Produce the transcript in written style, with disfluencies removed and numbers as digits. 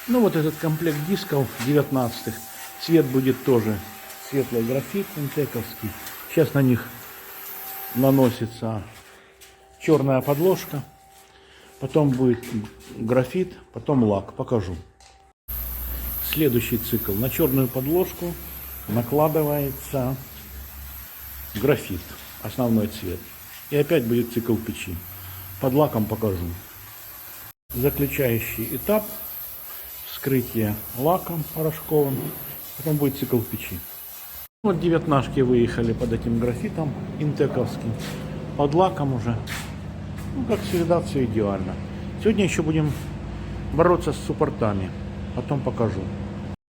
Ну вот этот комплект дисков 19-х. Цвет будет тоже светлый графит интековский. Сейчас на них наносится черная подложка. Потом будет графит, потом лак. Покажу. Следующий цикл. На черную подложку накладывается графит, основной цвет. И опять будет цикл печи. Под лаком покажу. Заключающий этап. Вскрытие лаком порошковым. Потом будет цикл печи. Вот 19-шки выехали под этим графитом интековским. Под лаком уже. Ну, как всегда, все идеально. Сегодня еще будем бороться с суппортами. Потом покажу.